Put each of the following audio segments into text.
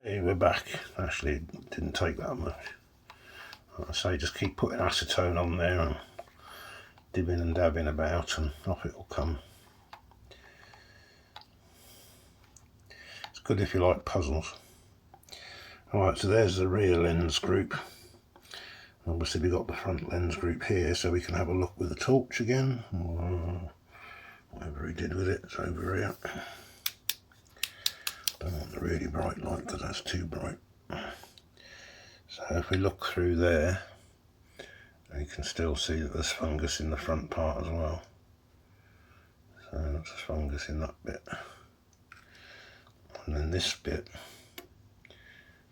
here we're back. Actually, it didn't take that much. Like I say, just keep putting acetone on there and dibbing and dabbing about, and off it will come. It's good if you like puzzles. Alright, so there's the rear lens group. Obviously we've got the front lens group here, so we can have a look with the torch again. Whatever he did with it, it's over here. Don't want the really bright light because that's too bright. So if we look through there, you can still see that there's fungus in the front part as well. So there's fungus in that bit. And then this bit,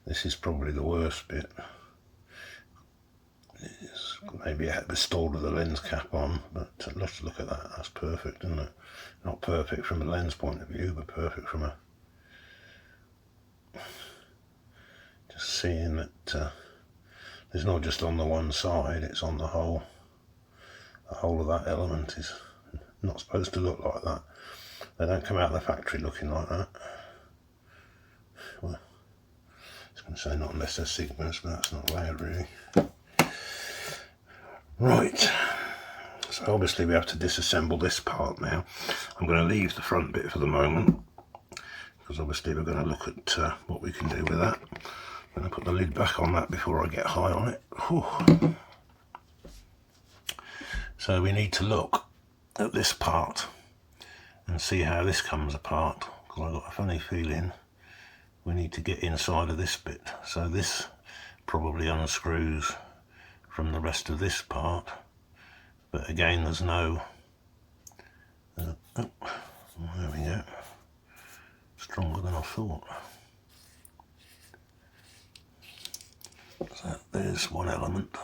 this is probably the worst bit. It's maybe restored with the lens cap on, but let's look at that. That's perfect, isn't it? Not perfect from a lens point of view, but perfect from a just seeing that it's not just on the one side, it's on the whole. The whole of that element is not supposed to look like that. They don't come out of the factory looking like that. Well, I was going to say not unless they're Sigmas, but that's not allowed really. Right, so obviously we have to disassemble this part now. I'm going to leave the front bit for the moment, because obviously we're going to look at what we can do with that. I'm going to put the lid back on that before I get high on it. Whew. So we need to look at this part and see how this comes apart, because I've got a funny feeling we need to get inside of this bit. So this probably unscrews from the rest of this part, but again there's no oh, there we go, stronger than I thought. So there's one element,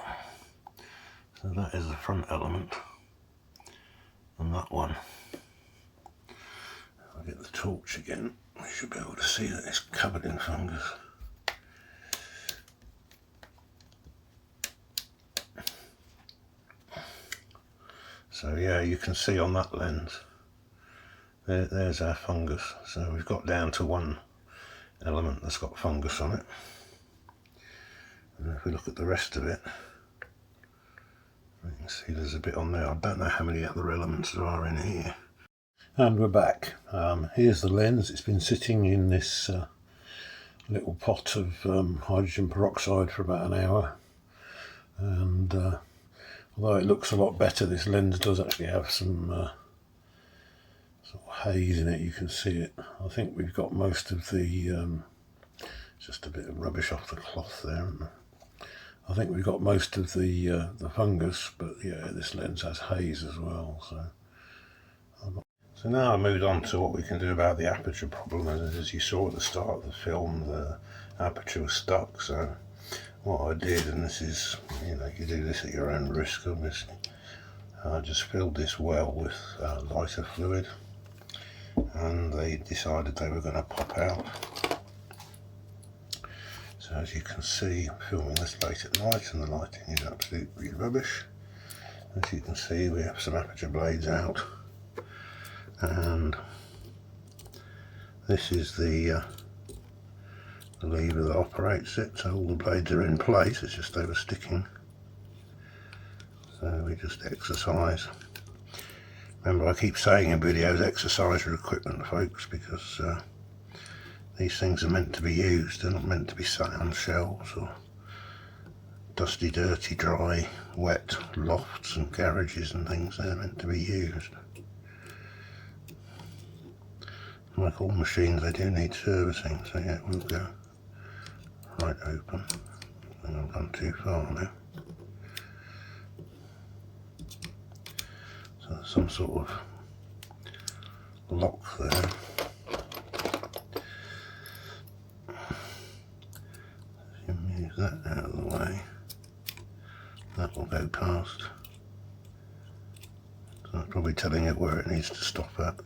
so that is the front element, and that one, I'll get the torch again, we should be able to see that it's covered in fungus. So yeah, you can see on that lens, there's our fungus. So we've got down to one element that's got fungus on it. And if we look at the rest of it, you can see there's a bit on there. I don't know how many other elements there are in here. And we're back. Here's the lens. It's been sitting in this little pot of hydrogen peroxide for about an hour. And although it looks a lot better, this lens does actually have some sort of haze in it. You can see it. I think we've got most of the just a bit of rubbish off the cloth there, isn't there? I think we've got most of the fungus, but yeah, this lens has haze as well. So now I moved on to what we can do about the aperture problem. As you saw at the start of the film, the aperture was stuck. So what I did, and this is, you know, you do this at your own risk obviously, I just filled this well with lighter fluid, and they decided they were going to pop out. So as you can see, I'm filming this late at night and the lighting is absolutely rubbish. As you can see, we have some aperture blades out, and this is the lever that operates it, so all the blades are in place, it's just they were sticking. So we just exercise. Remember, I keep saying in videos, exercise your equipment, folks, because these things are meant to be used. They're not meant to be sat on shelves or dusty, dirty, dry, wet lofts and garages and things. They're meant to be used. Like all machines, they do need servicing, so yeah, we'll go right open. I think I've gone too far now. So there's some sort of lock there. You move that out of the way. That will go past. So that's probably telling it where it needs to stop at.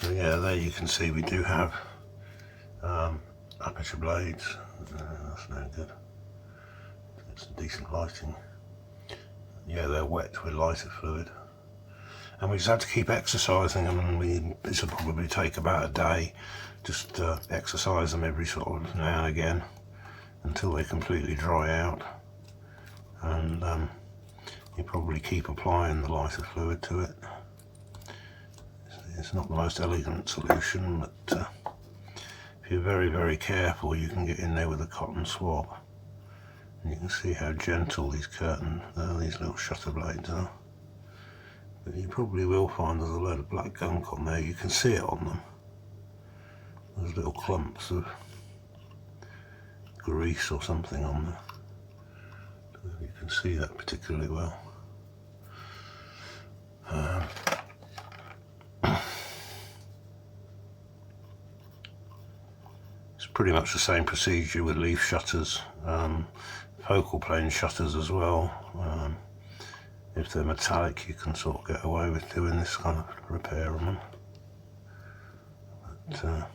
So yeah, there you can see we do have aperture blades. That's no good. Get some decent lighting. Yeah, they're wet with lighter fluid. and we just have to keep exercising them, and this will probably take about a day. Just exercise them every sort of now and again until they completely dry out, and you probably keep applying the lighter fluid to it. It's not the most elegant solution, but if you're very, very careful, you can get in there with a cotton swab. And you can see how gentle these these little shutter blades are. But you probably will find there's a load of black gunk on there. You can see it on them. There's little clumps of grease or something on there. You can see that particularly well. It's pretty much the same procedure with leaf shutters, focal plane shutters as well. If they're metallic, you can sort of get away with doing this kind of repair on them. But,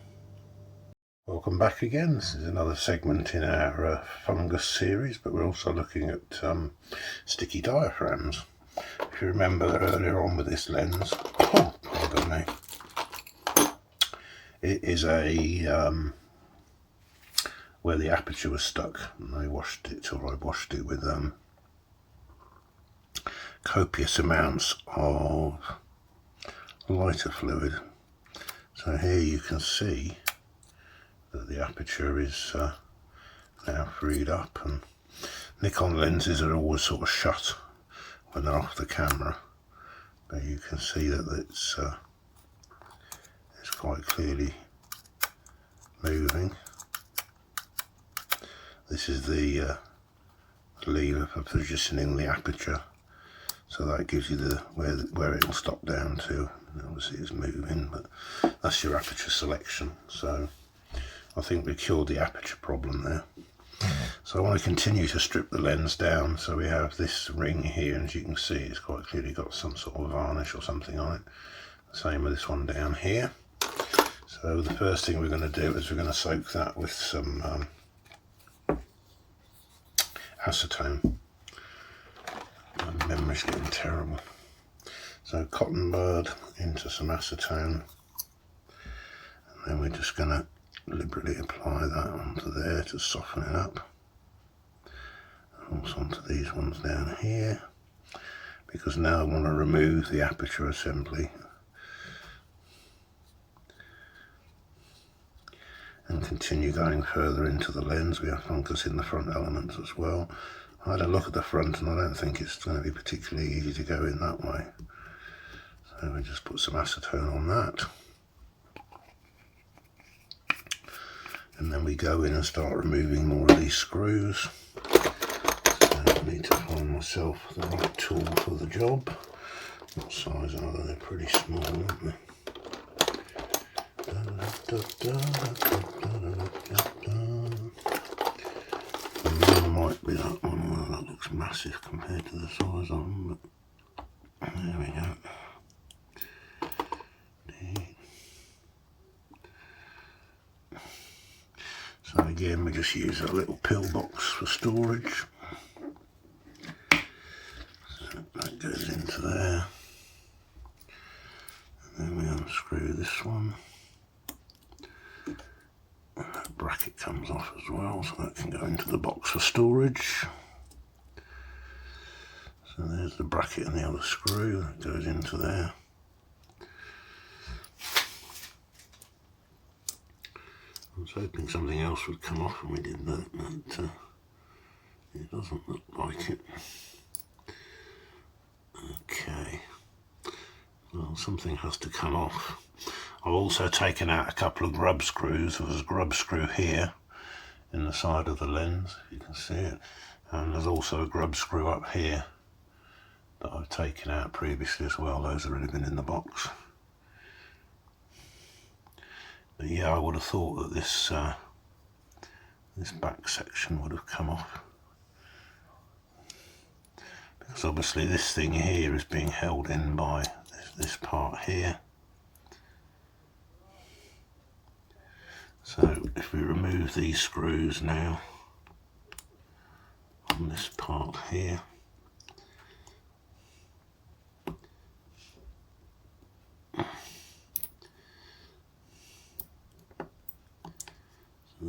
welcome back again. This is another segment in our fungus series, but we're also looking at sticky diaphragms. If you remember earlier on with this lens, pardon me, it is where the aperture was stuck, and I washed it with copious amounts of lighter fluid. So here you can see that the aperture is now freed up, and Nikon lenses are always sort of shut when they're off the camera, but you can see that it's quite clearly moving. This is the lever for positioning the aperture, so that gives you where it will stop down to. Obviously it's moving, but that's your aperture selection. So I think we cured the aperture problem there. So I want to continue to strip the lens down. So we have this ring here, and as you can see, it's quite clearly got some sort of varnish or something on it. Same with this one down here. So the first thing we're going to do is we're going to soak that with some acetone. My memory's getting terrible. So cotton bud into some acetone, and then we're just going to deliberately apply that onto there to soften it up. And also onto these ones down here, because now I want to remove the aperture assembly and continue going further into the lens. We have fungus in the front elements as well. I had a look at the front, and I don't think it's going to be particularly easy to go in that way. So we just put some acetone on that. And then we go in and start removing more of these screws. So I need to find myself the right tool for the job. What size are they? They're pretty small, aren't they? And there might be that one. Well, that looks massive compared to the size of them, but there we go. So again, we just use a little pillbox for storage. So that goes into there. And then we unscrew this one. And that bracket comes off as well, so that can go into the box for storage. So there's the bracket and the other screw that goes into there. I was hoping something else would come off when we did that, but it doesn't look like it. Okay, well, something has to come off. I've also taken out a couple of grub screws. There's a grub screw here in the side of the lens, if you can see it, and there's also a grub screw up here that I've taken out previously as well. Those have already been in the box. But yeah, I would have thought that this back section would have come off, because obviously this thing here is being held in by this part here. So if we remove these screws now on this part here,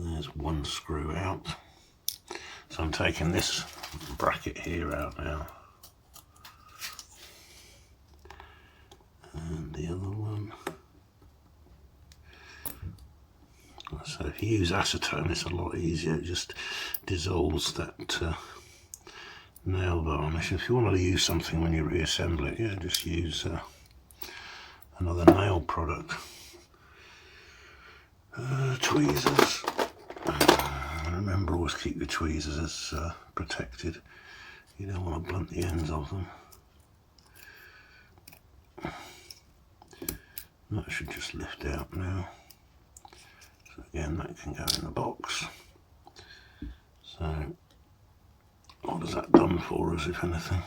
There's one screw out. So I'm taking this bracket here out now. And the other one. So if you use acetone, it's a lot easier. It just dissolves that nail varnish. If you want to use something when you reassemble it, yeah, just use another nail product. Tweezers. Remember, always keep your tweezers protected. You don't want to blunt the ends of them. That should just lift out now. So again, that can go in the box. So what has that done for us, if anything?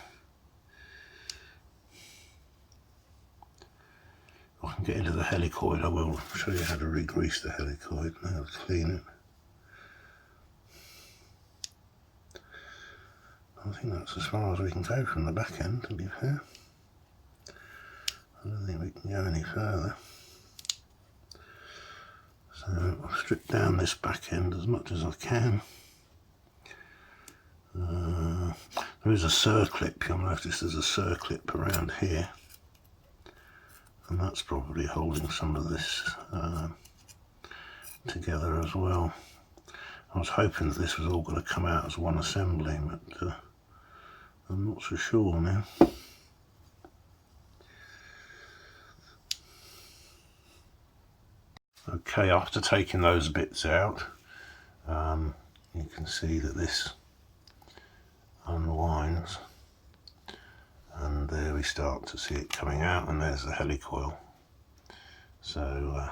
If I can get into the helicoid, I will show you how to re-grease the helicoid and how to clean it. I think that's as far as we can go from the back end, to be fair. I don't think we can go any further. So I've stripped down this back end as much as I can. There is a circlip, you'll notice there's a circlip around here. And that's probably holding some of this together as well. I was hoping that this was all going to come out as one assembly, but I'm not so sure now. Okay, after taking those bits out, you can see that this unwinds, and there we start to see it coming out, and there's the helicoil. So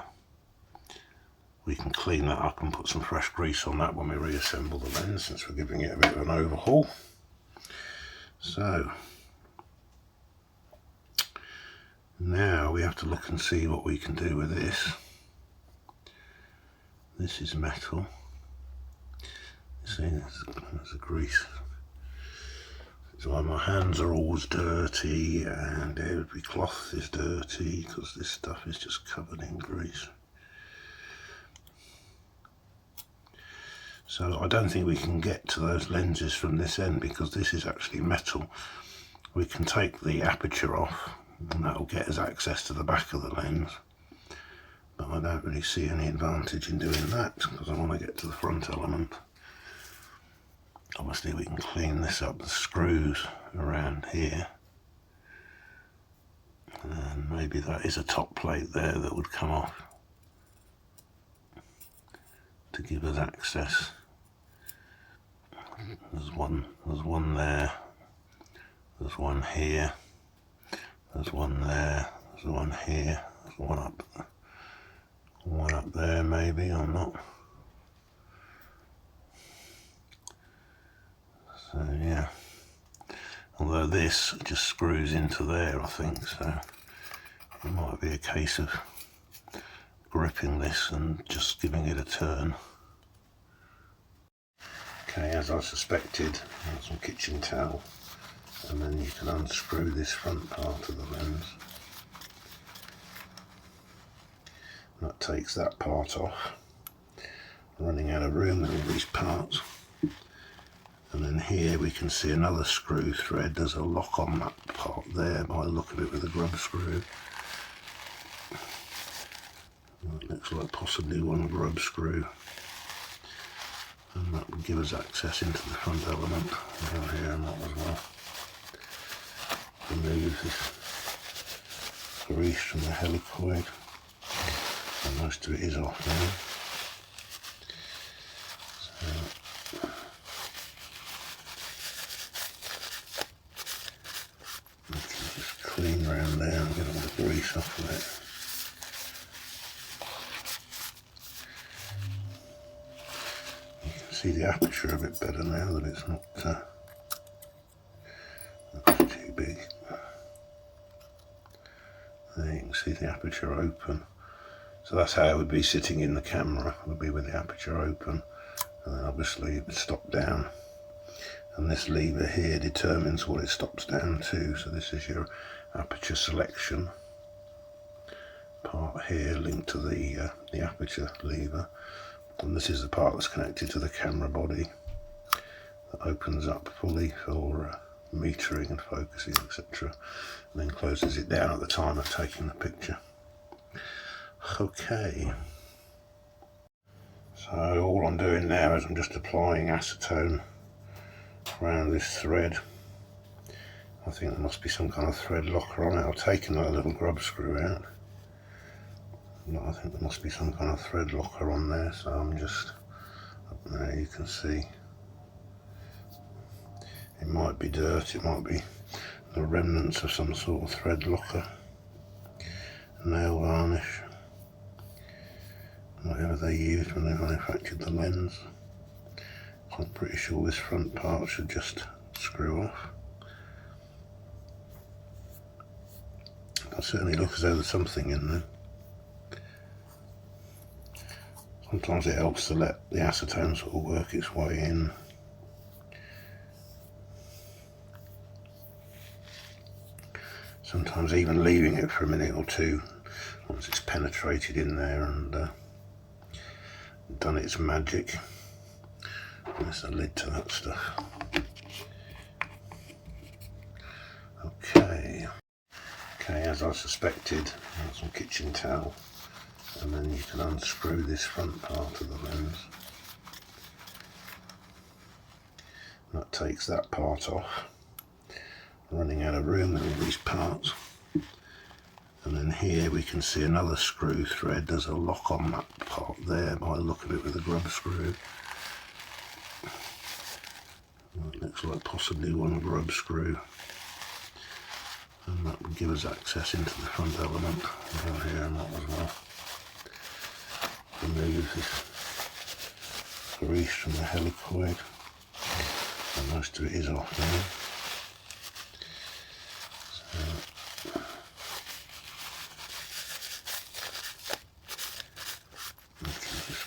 we can clean that up and put some fresh grease on that when we reassemble the lens, since we're giving it a bit of an overhaul. So now we have to look and see what we can do with this. This is metal. You see, there's a grease. That's why my hands are always dirty, and every cloth is dirty, because this stuff is just covered in grease. So I don't think we can get to those lenses from this end, because this is actually metal. We can take the aperture off, and that will get us access to the back of the lens. But I don't really see any advantage in doing that, because I want to get to the front element. Obviously we can clean this up, the screws around here. And maybe that is a top plate there that would come off to give us access. There's one there, there's one here, there's one there, there's one here, there's one up there maybe, or not. So yeah, although this just screws into there, I think, so it might be a case of gripping this and just giving it a turn. Okay, as I suspected, some kitchen towel, and then you can unscrew this front part of the lens. That takes that part off. I'm running out of room with all these parts. And then here we can see another screw thread. There's a lock on that part there by the look of it with a grub screw. It looks like possibly one grub screw. And that will give us access into the front element. Down here and that as well. Remove this grease from the helicoid. And most of it is off now. So we can just clean around there and get all the grease off of it. See the aperture a bit better now that it's not too big. There you can see the aperture open. So that's how it would be sitting in the camera, it would be with the aperture open, and then obviously it would stop down. And this lever here determines what it stops down to. So this is your aperture selection part here linked to the aperture lever. and this is the part that's connected to the camera body that opens up fully for metering and focusing, etc., and then closes it down at the time of taking the picture. Okay, so all I'm doing now is I'm just applying acetone around this thread. I think there must be some kind of thread locker on it. I've taken that little grub screw out. I think there must be some kind of thread locker on there, so I'm just, there you can see, it might be dirt, it might be the remnants of some sort of thread locker, nail varnish, whatever they used when they manufactured the lens. I'm pretty sure this front part should just screw off. It certainly looks as though there's something in there. Sometimes it helps to let the acetone sort of work its way in. Sometimes even leaving it for a minute or two once it's penetrated in there and done its magic. There's a lid to that stuff. Okay, as I suspected, some kitchen towel, and then you can unscrew this front part of the lens. That takes that part off. Running out of room with all these parts. And then here we can see another screw thread. There's a lock on that part there by the look of it with a grub screw. It looks like possibly one grub screw. And that would give us access into the front element down here and that as well. Remove this grease from the helicoid. And most of it is off now.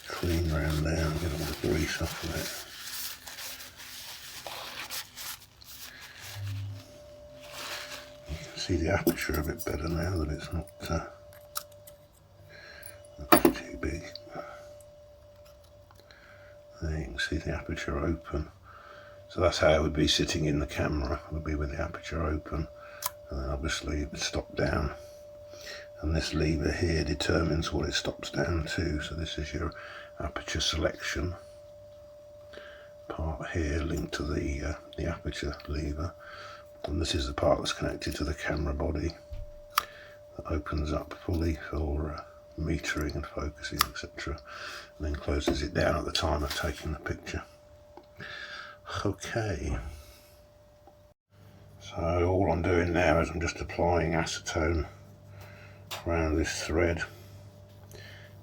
Clean around there and get all the grease off of it. You can see the aperture a bit better now that it's not too big. There you can see the aperture open. So that's how it would be sitting in the camera, it would be with the aperture open, and then obviously it would stop down. And this lever here determines what it stops down to. So this is your aperture selection part here linked to the aperture lever, and this is the part that's connected to the camera body that opens up fully for metering and focusing, etc., and then closes it down at the time of taking the picture. Okay, so all I'm doing now is I'm just applying acetone around this thread.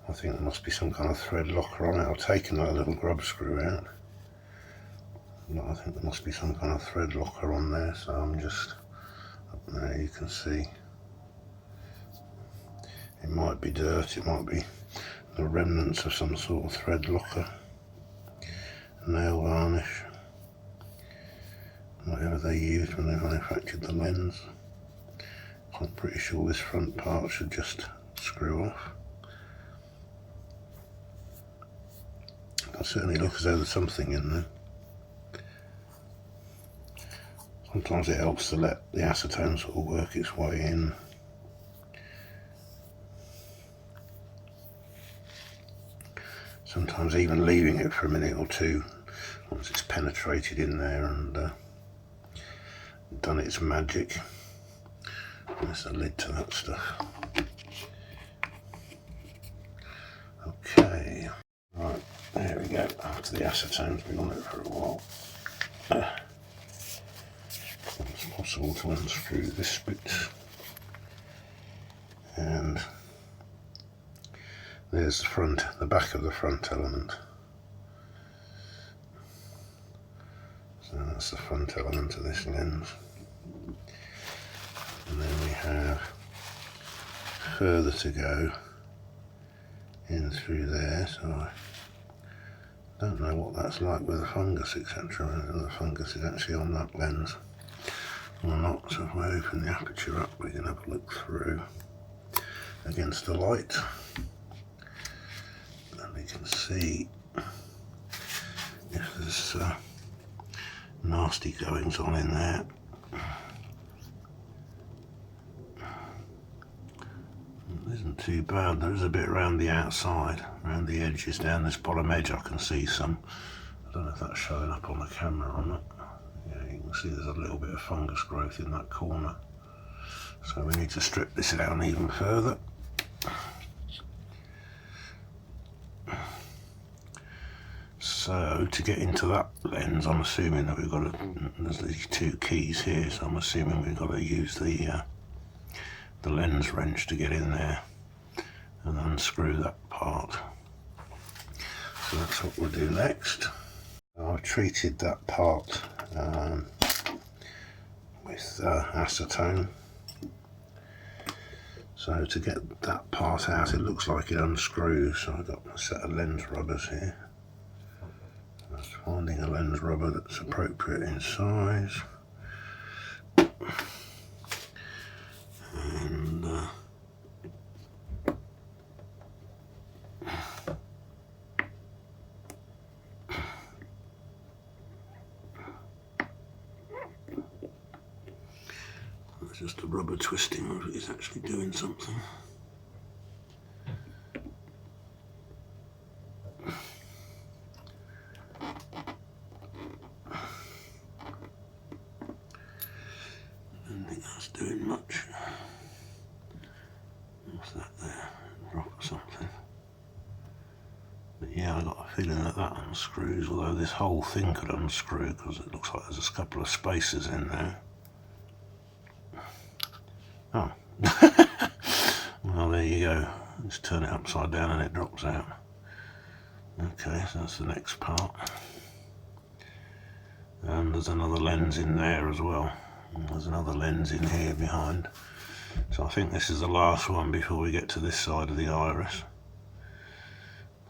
I think there must be some kind of thread locker on it. I've taken that little grub screw out. I think there must be some kind of thread locker on there, so I'm just, there you can see, it might be dirt, it might be the remnants of some sort of thread locker, nail varnish, whatever they used when they manufactured the lens. I'm pretty sure this front part should just screw off. It certainly looks as though there's something in there. Sometimes it helps to let the acetone sort of work its way in. Sometimes even leaving it for a minute or two once it's penetrated in there and done its magic. There's a lid to that stuff. Okay, right, there we go. After the acetone's been on it for a while, it's possible to unscrew this bit, and there's the back of the front element. So that's the front element of this lens. And then we have further to go in through there, so I don't know what that's like with the fungus, etc. Whether the fungus is actually on that lens or not. So if I open the aperture up, we can have a look through against the light, and we can see if there's nasty goings on in there. It isn't too bad. There is a bit around the outside, around the edges down this bottom edge. I can see some. I don't know if that's showing up on the camera or not. Yeah, you can see there's a little bit of fungus growth in that corner. So we need to strip this down even further. So to get into that lens, I'm assuming that we've got to, there's these two keys here, so I'm assuming we've got to use the lens wrench to get in there and unscrew that part. So that's what we'll do next. I've treated that part with acetone. So to get that part out, it looks like it unscrews. So I've got a set of lens rubbers here. Just finding a lens rubber that's appropriate in size. And that's just a rubber twisting, but it's actually doing something. I don't think that's doing much. What's that there? Drop or something. But yeah, I got a feeling that that unscrews, although this whole thing could unscrew because it looks like there's a couple of spaces in there. Oh. Well, there you go. Just turn it upside down and it drops out. Okay, so that's the next part. And there's another lens in there as well. And there's another lens in here behind. So I think this is the last one before we get to this side of the iris.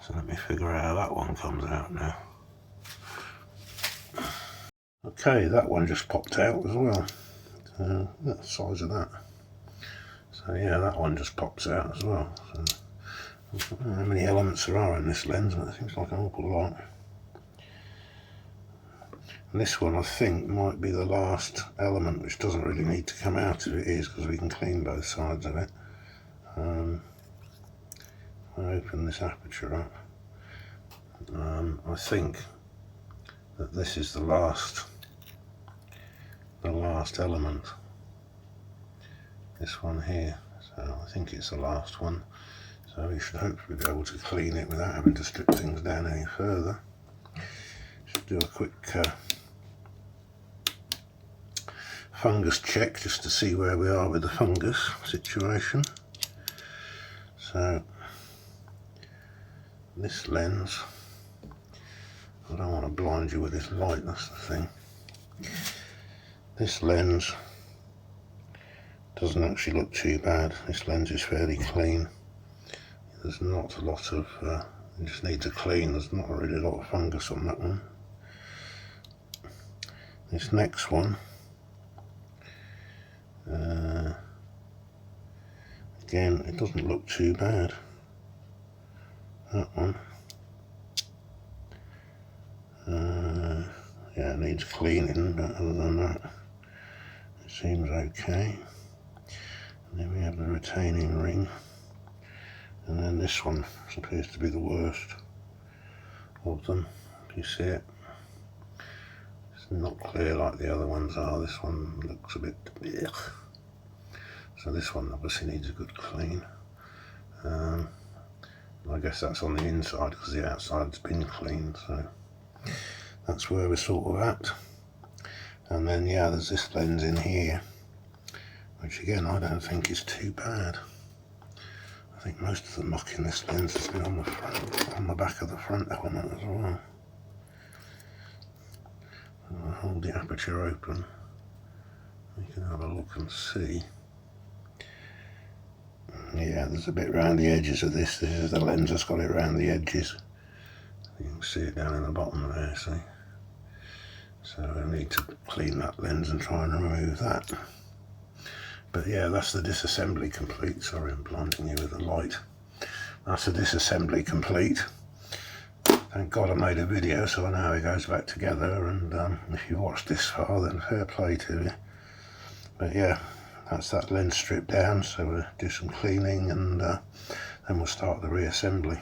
So let me figure out how that one comes out now. Okay, that one just popped out as well. So that's the size of that. So yeah, that one just pops out as well. So I don't know how many elements there are in this lens, but it seems like an awful lot. And this one I think might be the last element, which doesn't really need to come out if it is, because we can clean both sides of it. I open this aperture up. I think that this is the last element. This one here. So I think it's the last one. So we should hopefully be able to clean it without having to strip things down any further. Just do a quick fungus check just to see where we are with the fungus situation. So this lens, I don't want to blind you with this light, that's the thing. This lens doesn't actually look too bad. This lens is fairly clean. There's not a lot of, you just need to clean, there's not really a lot of fungus on that one. This next one, again, it doesn't look too bad. That one, yeah, it needs cleaning, but other than that, it seems okay. And then we have the retaining ring. And then this one appears to be the worst of them. If you see it, it's not clear like the other ones are. This one looks a bit ugh. So this one obviously needs a good clean. I guess that's on the inside because the outside's been cleaned, so that's where we're sort of at. And then yeah, there's this lens in here, which again I don't think is too bad. I think most of the muck in this lens has been on the front, on the back of the front element as well. I'll hold the aperture open. You can have a look and see. Yeah, there's a bit around the edges of this. This is the lens that's got it around the edges. You can see it down in the bottom there, see? So I need to clean that lens and try and remove that. But yeah, that's the disassembly complete. Sorry, I'm blinding you with the light. That's the disassembly complete. Thank God I made a video so I know how it goes back together, and if you've watched this far then fair play to you. But yeah, that's that lens stripped down, so we'll do some cleaning and then we'll start the reassembly.